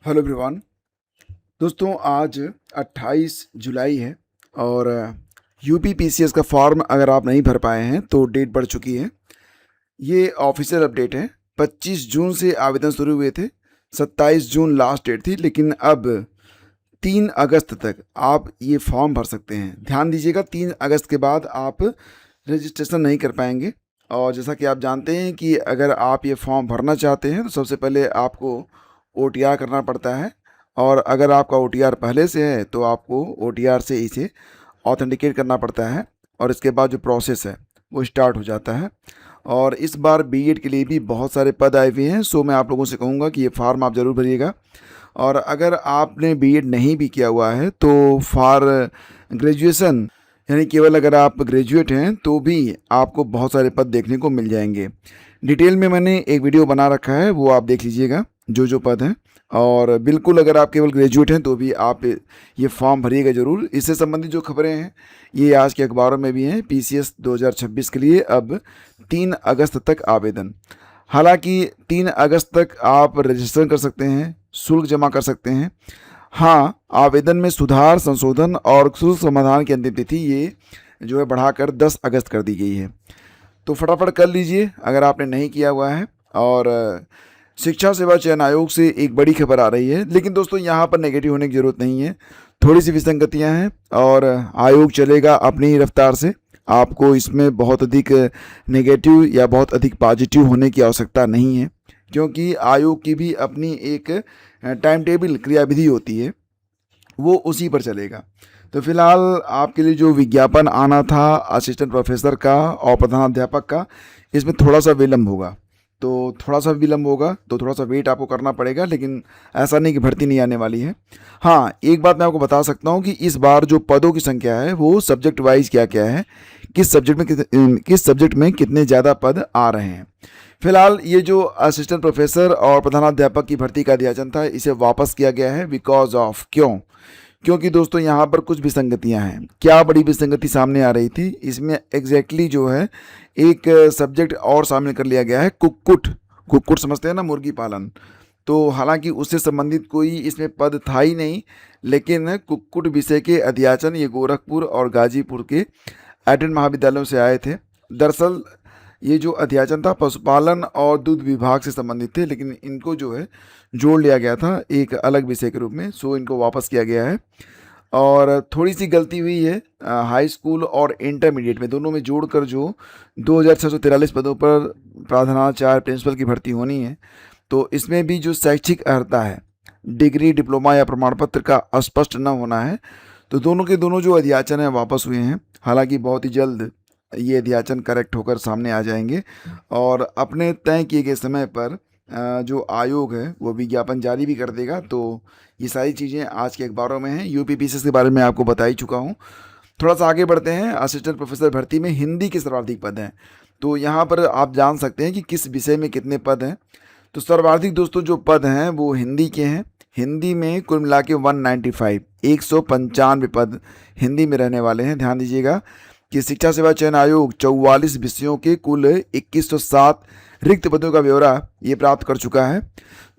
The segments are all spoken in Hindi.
Hello everyone. दोस्तों आज 28 जुलाई है और यूपी पीसीएस का फॉर्म अगर आप नहीं भर पाए हैं तो डेट बढ़ चुकी है। ये ऑफिशियल अपडेट है। 25 जून से आवेदन शुरू हुए थे, 27 जून लास्ट डेट थी, लेकिन अब 3 अगस्त तक आप ये फॉर्म भर सकते हैं। ध्यान दीजिएगा, 3 अगस्त के बाद आप रजिस्ट्रेशन नहीं कर पाएंगे। और जैसा कि आप जानते हैं कि अगर आप ये फॉर्म भरना चाहते हैं तो सबसे पहले आपको OTR करना पड़ता है, और अगर आपका OTR पहले से है तो आपको OTR से इसे ऑथेंटिकेट करना पड़ता है और इसके बाद जो प्रोसेस है वो स्टार्ट हो जाता है। और इस बार बीएड के लिए भी बहुत सारे पद आए हुए हैं, सो मैं आप लोगों से कहूँगा कि ये फार्म आप ज़रूर भरिएगा। और अगर आपने बीएड नहीं भी किया हुआ है तो फॉर ग्रेजुएशन, यानी केवल अगर आप ग्रेजुएट हैं तो भी आपको बहुत सारे पद देखने को मिल जाएंगे। डिटेल में मैंने एक वीडियो बना रखा है, वो आप देख लीजिएगा जो पद हैं। और बिल्कुल अगर आप केवल ग्रेजुएट हैं तो भी आप ये फॉर्म भरिएगा ज़रूर। इससे संबंधित जो खबरें हैं ये आज के अखबारों में भी हैं। पीसीएस 2026 के लिए अब 3 अगस्त तक आवेदन। हालांकि 3 अगस्त तक आप रजिस्ट्रेशन कर सकते हैं, शुल्क जमा कर सकते हैं। हाँ, आवेदन में सुधार, संशोधन और शुल्क समाधान की अंतिम तिथि ये जो है बढ़ाकर 10 अगस्त कर दी गई है। तो फटाफट कर लीजिए अगर आपने नहीं किया हुआ है। और शिक्षा सेवा चयन आयोग से एक बड़ी खबर आ रही है, लेकिन दोस्तों यहाँ पर नेगेटिव होने की ज़रूरत नहीं है। थोड़ी सी विसंगतियाँ हैं और आयोग चलेगा अपनी ही रफ्तार से। आपको इसमें बहुत अधिक नेगेटिव या बहुत अधिक पॉजिटिव होने की आवश्यकता नहीं है, क्योंकि आयोग की भी अपनी एक टाइम टेबल, क्रियाविधि होती है, वो उसी पर चलेगा। तो फिलहाल आपके लिए जो विज्ञापन आना था असिस्टेंट प्रोफेसर का और प्रधानाध्यापक का, इसमें थोड़ा सा विलम्ब होगा। तो थोड़ा सा विलम्ब होगा तो थोड़ा सा वेट आपको करना पड़ेगा, लेकिन ऐसा नहीं कि भर्ती नहीं आने वाली है। हाँ, एक बात मैं आपको बता सकता हूँ कि इस बार जो पदों की संख्या है वो सब्जेक्ट वाइज क्या क्या है, किस सब्जेक्ट में कितने ज़्यादा पद आ रहे हैं। फिलहाल ये जो असिस्टेंट प्रोफेसर और प्रधानाध्यापक की भर्ती का अध्याचन था इसे वापस किया गया है। बिकॉज ऑफ क्योंकि दोस्तों यहाँ पर कुछ विसंगतियाँ हैं। क्या बड़ी विसंगति सामने आ रही थी इसमें, एग्जैक्टली जो है एक सब्जेक्ट और शामिल कर लिया गया है, कुक्कुट समझते हैं ना, मुर्गी पालन। तो हालांकि उससे संबंधित कोई इसमें पद था ही नहीं, लेकिन कुक्कुट विषय के अध्याचन ये गोरखपुर और गाजीपुर के एडेड महाविद्यालयों से आए थे। दरअसल ये जो अध्याचन था पशुपालन और दूध विभाग से संबंधित थे, लेकिन इनको जो है जोड़ लिया गया था एक अलग विषय के रूप में, सो इनको वापस किया गया है। और थोड़ी सी गलती हुई है हाई स्कूल और इंटरमीडिएट में, दोनों में जोड़कर जो 2643 पदों पर प्रधानाचार्य प्रिंसिपल की भर्ती होनी है, तो इसमें भी जो शैक्षिक अर्हता है, डिग्री, डिप्लोमा या प्रमाण पत्र का अस्पष्ट न होना है। तो दोनों के दोनों जो अध्याचन है वापस हुए हैं। हालांकि बहुत ही जल्द ये अध्याचन करेक्ट होकर सामने आ जाएंगे और अपने तय किए गए समय पर जो आयोग है वो विज्ञापन जारी भी कर देगा। तो ये सारी चीज़ें आज के अखबारों में हैं। यूपी पीसीएस के बारे में आपको बता ही चुका हूँ। थोड़ा सा आगे बढ़ते हैं। असिस्टेंट प्रोफेसर भर्ती में हिंदी के सर्वाधिक पद हैं, तो यहाँ पर आप जान सकते हैं कि किस विषय में कितने पद हैं। तो सर्वाधिक दोस्तों जो पद हैं वो हिंदी के हैं। हिंदी में कुल मिला के 195 पद हिंदी में रहने वाले हैं। ध्यान दीजिएगा कि शिक्षा सेवा चयन आयोग 44 विषयों के कुल 2107 रिक्त पदों का ब्यौरा ये प्राप्त कर चुका है।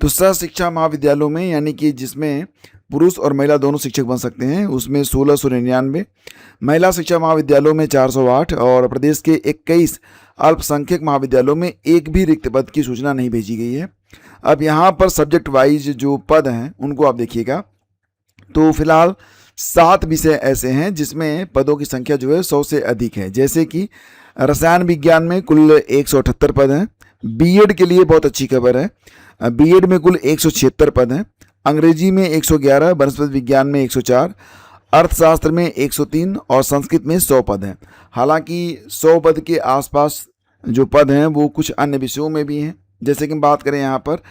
तो सह शिक्षा महाविद्यालयों में, यानी कि जिसमें पुरुष और महिला दोनों शिक्षक बन सकते हैं, उसमें 1699, महिला शिक्षा महाविद्यालयों में 408 और प्रदेश के 21 अल्पसंख्यक महाविद्यालयों में एक भी रिक्त पद की सूचना नहीं भेजी गई है। अब यहाँ पर सब्जेक्ट वाइज जो पद हैं उनको आप देखिएगा। तो फिलहाल 7 विषय ऐसे हैं जिसमें पदों की संख्या जो है 100 से अधिक है। जैसे कि रसायन विज्ञान में कुल 178 पद हैं। बीएड के लिए बहुत अच्छी खबर है, बीएड में कुल 176 पद हैं। अंग्रेजी में 111, वनस्पति विज्ञान में 104, अर्थशास्त्र में 103 और संस्कृत में 100 पद हैं। हालांकि 100 पद के आसपास जो पद हैं वो कुछ अन्य विषयों में भी हैं। जैसे कि हम बात करें यहाँ पर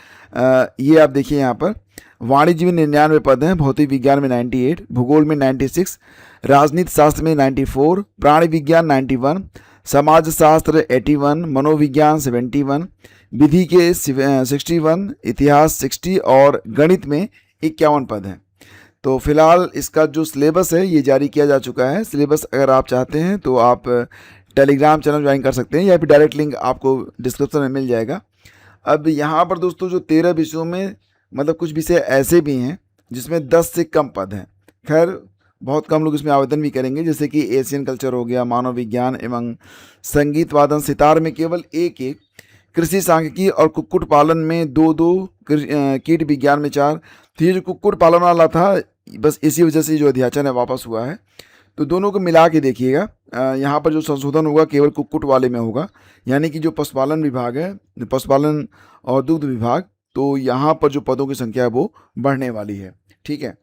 ये आप देखिए, यहाँ पर वाणिज्य में 99 पद हैं, भौतिक विज्ञान में 98, भूगोल में 96, राजनीति शास्त्र में 94, प्राणी विज्ञान 91, समाज शास्त्र 81, मनोविज्ञान 71, विधि के 61, इतिहास 60 और गणित में 51 पद हैं। तो फिलहाल इसका जो सिलेबस है ये जारी किया जा चुका है। सिलेबस अगर आप चाहते हैं तो आप टेलीग्राम चैनल ज्वाइन कर सकते हैं या फिर डायरेक्ट लिंक आपको डिस्क्रिप्शन में मिल जाएगा। अब यहाँ पर दोस्तों जो 13 विषयों में मतलब कुछ विषय ऐसे भी हैं जिसमें 10 से कम पद हैं। खैर बहुत कम लोग इसमें आवेदन भी करेंगे, जैसे कि एशियन कल्चर हो गया, मानव विज्ञान एवं संगीत वादन सितार में केवल एक एक, कृषि सांख्यिकी और कुक्कुट पालन में दो दो, कीट विज्ञान में 4। तो ये जो कुक्कुट पालन वाला था, बस इसी वजह से जो अध्याचन है वापस हुआ है। तो दोनों को मिला के देखिएगा, यहाँ पर जो संशोधन होगा केवल कुक्कुट वाले में होगा, यानी कि जो पशुपालन विभाग है, पशुपालन और दुग्ध विभाग, तो यहाँ पर जो पदों की संख्या है वो बढ़ने वाली है। ठीक है,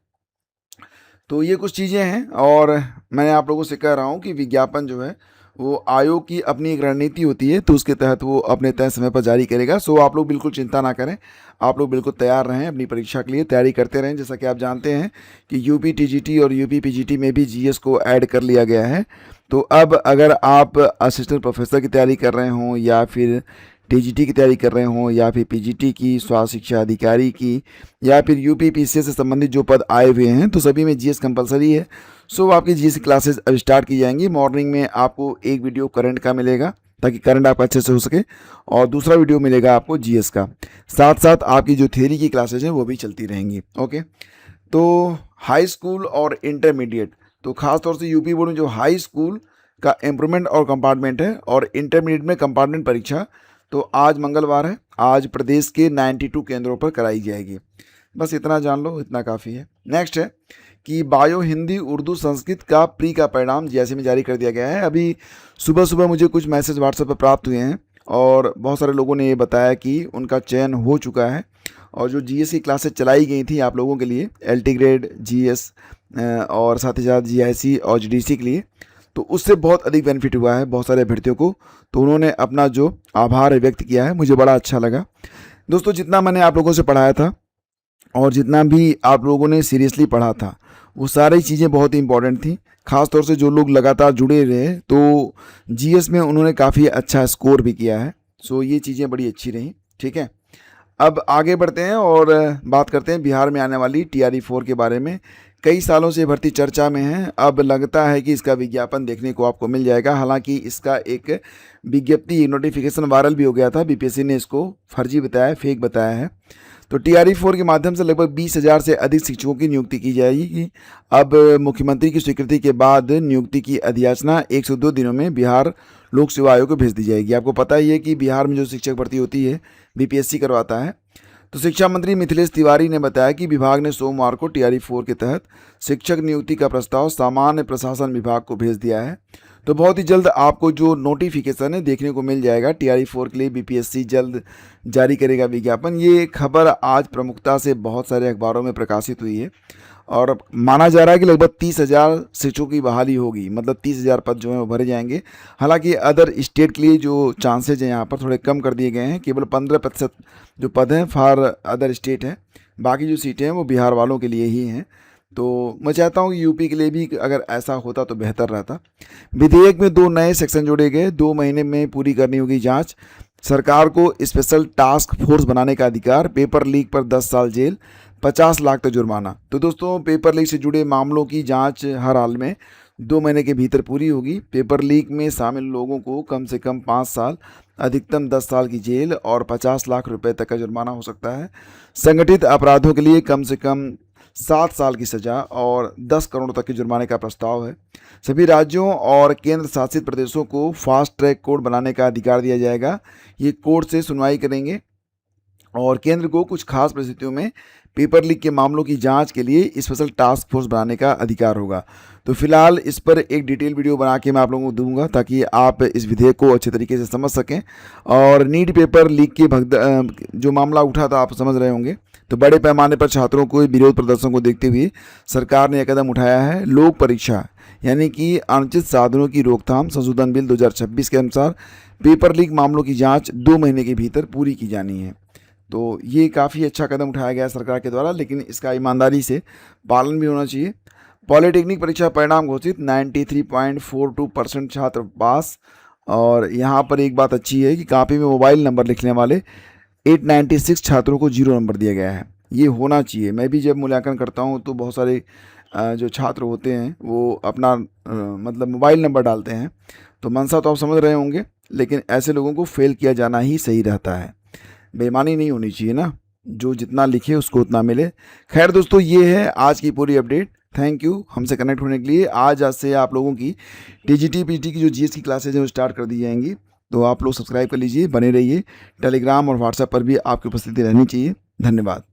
तो ये कुछ चीज़ें हैं, और मैं आप लोगों से कह रहा हूँ कि विज्ञापन जो है वो आयोग की अपनी एक रणनीति होती है, तो उसके तहत वो अपने तय समय पर जारी करेगा। सो आप लोग बिल्कुल चिंता ना करें, आप लोग बिल्कुल तैयार रहें, अपनी परीक्षा के लिए तैयारी करते रहें। जैसा कि आप जानते हैं कि यूपी टीजीटी और यूपी पीजीटी में भी जीएस को ऐड कर लिया गया है। तो अब अगर आप असिस्टेंट प्रोफेसर की तैयारी कर रहे हों, या फिर टीजीटी की तैयारी कर रहे हों, या फिर पीजीटी की, स्वास्थ्य शिक्षा अधिकारी की, या फिर यूपी पीसीएस से संबंधित जो पद आए हुए हैं, तो सभी में जीएस कंपलसरी है। सो आपकी जीएस क्लासेस अब स्टार्ट की जाएंगी। मॉर्निंग में आपको एक वीडियो करंट का मिलेगा ताकि करंट आपका अच्छे से हो सके, और दूसरा वीडियो मिलेगा आपको जीएस का। साथ साथ आपकी जो थ्योरी की क्लासेज हैं वो भी चलती रहेंगी। ओके, तो हाई स्कूल और इंटरमीडिएट, तो खास तौर से यूपी बोर्ड में जो हाई स्कूल का इम्प्रूवमेंट और कंपार्टमेंट है, और इंटरमीडिएट में कंपार्टमेंट परीक्षा, तो आज मंगलवार है, आज प्रदेश के 92 केंद्रों पर कराई जाएगी। बस इतना जान लो, इतना काफ़ी है। नेक्स्ट है कि बायो, हिंदी, उर्दू, संस्कृत का प्री का परिणाम जीएसई में जारी कर दिया गया है। अभी सुबह सुबह मुझे कुछ मैसेज व्हाट्सएप पर प्राप्त हुए हैं, और बहुत सारे लोगों ने ये बताया कि उनका चयन हो चुका है, और जो जीएस की क्लासेस चलाई गई थी आप लोगों के लिए, एलटी ग्रेड, जीएस और साथ ही साथ जीआईसी और जीडीसी के लिए, तो उससे बहुत अधिक बेनिफिट हुआ है बहुत सारे अभ्यर्थियों को। तो उन्होंने अपना जो आभार व्यक्त किया है, मुझे बड़ा अच्छा लगा। दोस्तों, जितना मैंने आप लोगों से पढ़ाया था और जितना भी आप लोगों ने सीरियसली पढ़ा था, वो सारी चीज़ें बहुत ही इंपॉर्टेंट थी। खास तौर से जो लोग लगातार जुड़े रहे, तो जीएस में उन्होंने काफ़ी अच्छा स्कोर भी किया है। सो ये चीज़ें बड़ी अच्छी रहीं। ठीक है, अब आगे बढ़ते हैं और बात करते हैं बिहार में आने वाली TRE-4 के बारे में। कई सालों से भर्ती चर्चा में है, अब लगता है कि इसका विज्ञापन देखने को आपको मिल जाएगा। हालांकि इसका एक विज्ञप्ति, नोटिफिकेशन वायरल भी हो गया था, बीपीएससी ने इसको फर्जी बताया, फेक बताया है। तो TRE-4 के माध्यम से लगभग 20,000 से अधिक शिक्षकों की नियुक्ति की जाएगी। अब मुख्यमंत्री की स्वीकृति के बाद नियुक्ति की अधियाचना 102 दिनों में बिहार लोक सेवा आयोग को भेज दी जाएगी। आपको पता ही है कि बिहार में जो शिक्षक भर्ती होती है बीपीएससी करवाता है। तो शिक्षा मंत्री मिथिलेश तिवारी ने बताया कि विभाग ने सोमवार को TRE-4 के तहत शिक्षक नियुक्ति का प्रस्ताव सामान्य प्रशासन विभाग को भेज दिया है। तो बहुत ही जल्द आपको जो नोटिफिकेशन है देखने को मिल जाएगा। TRE-4 के लिए बीपीएससी जल्द जारी करेगा विज्ञापन। ये खबर आज प्रमुखता से बहुत सारे अखबारों में प्रकाशित हुई है, और माना जा रहा है कि लगभग 30,000 शिक्षकों की बहाली होगी, मतलब 30,000 पद जो हैं वो भरे जाएंगे। हालांकि अदर स्टेट के लिए जो चांसेज हैं यहाँ पर थोड़े कम कर दिए गए हैं, केवल 15% जो पद हैं फॉर अदर स्टेट हैं, बाकी जो सीटें हैं वो बिहार वालों के लिए ही हैं। तो मैं चाहता हूँ कि यूपी के लिए भी अगर ऐसा होता तो बेहतर रहता। विधेयक में 2 नए सेक्शन जोड़े गए। 2 महीने में पूरी करनी होगी जाँच। सरकार को स्पेशल टास्क फोर्स बनाने का अधिकार। पेपर लीक पर 10 साल जेल, 50 लाख तक जुर्माना। तो दोस्तों, पेपर लीक से जुड़े मामलों की जांच हर हाल में 2 महीने के भीतर पूरी होगी। पेपर लीक में शामिल लोगों को कम से कम 5 साल, अधिकतम 10 साल की जेल और 50 लाख रुपए तक का जुर्माना हो सकता है। संगठित अपराधों के लिए कम से कम 7 साल की सजा और 10 करोड़ तक के जुर्माने का प्रस्ताव है। सभी राज्यों और केंद्र शासित प्रदेशों को फास्ट ट्रैक कोर्ट बनाने का अधिकार दिया जाएगा। ये कोर्ट से सुनवाई करेंगे, और केंद्र को कुछ खास परिस्थितियों में पेपर लीक के मामलों की जांच के लिए स्पेशल टास्क फोर्स बनाने का अधिकार होगा। तो फिलहाल इस पर एक डिटेल वीडियो बना के मैं आप लोगों को दूंगा, ताकि आप इस विधेयक को अच्छे तरीके से समझ सकें। और नीट पेपर लीक के जो मामला उठा था, आप समझ रहे होंगे, तो बड़े पैमाने पर छात्रों को विरोध प्रदर्शन को देखते हुए सरकार ने यह कदम उठाया है। लोक परीक्षा यानी कि अनुचित साधनों की रोकथाम संशोधन बिल 2026 के अनुसार पेपर लीक मामलों की जांच 2 महीने के भीतर पूरी की जानी है। तो ये काफ़ी अच्छा कदम उठाया गया है सरकार के द्वारा, लेकिन इसका ईमानदारी से पालन भी होना चाहिए। पॉलिटेक्निक परीक्षा परिणाम घोषित, 93.42% छात्र पास। और यहाँ पर एक बात अच्छी है कि कॉपी में मोबाइल नंबर लिखने वाले 896 छात्रों को 0 नंबर दिया गया है। ये होना चाहिए। मैं भी जब मूल्यांकन करता हूँ तो बहुत सारे जो छात्र होते हैं वो अपना मतलब मोबाइल नंबर डालते हैं, तो मंशा तो आप समझ रहे होंगे, लेकिन ऐसे लोगों को फेल किया जाना ही सही रहता है। बेईमानी नहीं होनी चाहिए ना। जो जितना लिखे उसको उतना मिले। खैर दोस्तों, ये है आज की पूरी अपडेट। थैंक यू हमसे कनेक्ट होने के लिए। आज से आप लोगों की टीजीटी पीटी की जो जीएस की क्लासेज हैं वो स्टार्ट कर दी जाएंगी, तो आप लोग सब्सक्राइब कर लीजिए, बने रहिए। टेलीग्राम और व्हाट्सएप पर भी आपकी उपस्थिति रहनी चाहिए। धन्यवाद।